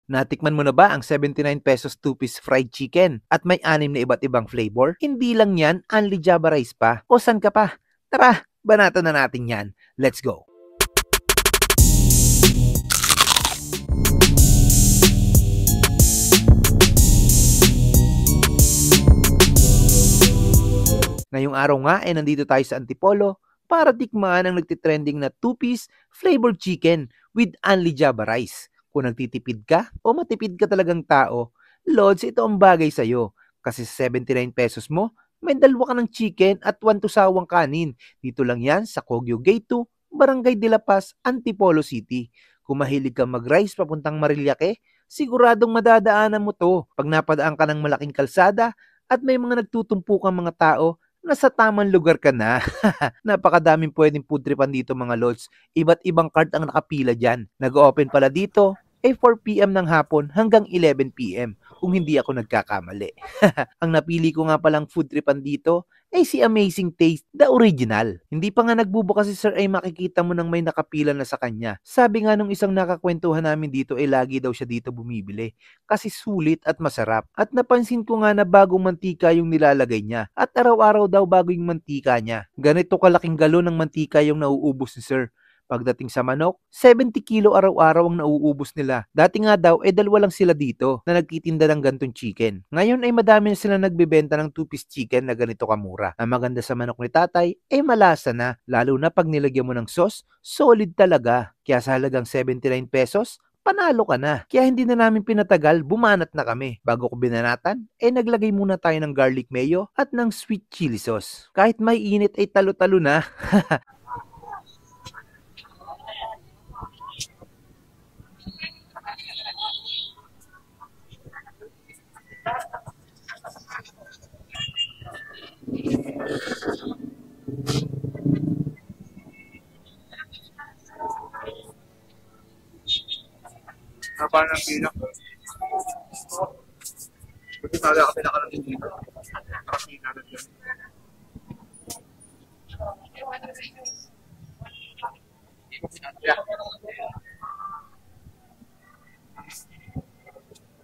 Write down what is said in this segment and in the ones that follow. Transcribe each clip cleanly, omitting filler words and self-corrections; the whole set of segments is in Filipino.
Natikman mo na ba ang 79 pesos 2-piece fried chicken at may 6 na iba't ibang flavor? Hindi lang yan, only Java rice pa. O san ka pa? Tara, banatan na natin yan. Let's go! Ngayong araw nga ay nandito tayo sa Antipolo para tikman ang nagtitrending na 2-piece flavored chicken with only Java rice. Kung nagtitipid ka o matipid ka talagang tao, Lods, ito ang bagay sa'yo. Kasi sa 79 pesos mo, may dalawa ka ng chicken at 1 tusawang kanin. Dito lang yan sa Kogyo Gate 2, Barangay de la Paz, Antipolo City. Kung mahilig ka mag-rice papuntang Marilake, siguradong madadaanan mo to. Pag napadaan ka ng malaking kalsada at may mga nagtutumpukang mga tao, nasa tamang lugar ka na. Napakadaming pwedeng food tripan dito mga lods. Iba't ibang cart ang nakapila dyan. Nag-open pala dito ay 4 PM ng hapon hanggang 11 PM kung hindi ako nagkakamali. Ang napili ko nga palang food tripan dito ay si Amazing Taste, the original. Hindi pa nga nagbubukas si Sir ay makikita mo nang may nakapila na sa kanya. Sabi nga nung isang nakakwentuhan namin dito ay lagi daw siya dito bumibili kasi sulit at masarap. At napansin ko nga na bagong mantika yung nilalagay niya at araw-araw daw bago yung mantika niya. Ganito kalaking galon ng mantika yung nauubos ni Sir. Pagdating sa manok, 70 kilo araw-araw ang nauubos nila. Dati nga daw, dalawa lang sila dito na nagtitinda ng gantong chicken. Ngayon ay madami na sila nagbebenta ng 2-piece chicken na ganito kamura. Ang maganda sa manok ni tatay ay malasa na, lalo na pag nilagyan mo ng sauce, solid talaga. Kaya sa halagang 79 pesos, panalo ka na. Kaya hindi na namin pinatagal, bumanat na kami. Bago ko binanatan, naglagay muna tayo ng garlic mayo at ng sweet chili sauce. Kahit may init ay talo-talo na. Haba ng pila. Buti talaga kami nakarating dito. Nakarating na rin yun.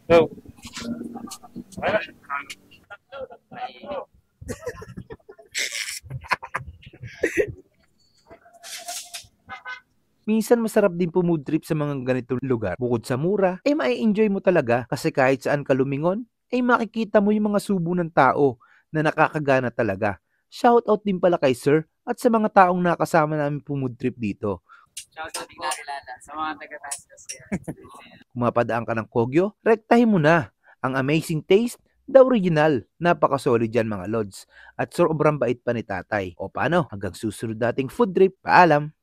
So, Minsan masarap din po-mood trip sa mga ganitong lugar. Bukod sa mura, mai-enjoy mo talaga kasi kahit saan ka lumingon, makikita mo yung mga subo ng tao na nakakagana talaga. Shoutout din pala kay Sir at sa mga taong nakasama namin po-mood trip dito. shoutout din nakilala sa mga taga-Tascos. Kung mapadaan ka ng Kogyo, rektahin mo na ang Amazing Taste, the original. Napaka-solid yan mga lods. At sobrang bait pa ni tatay. O paano? Hanggang susunod dating food trip. Paalam!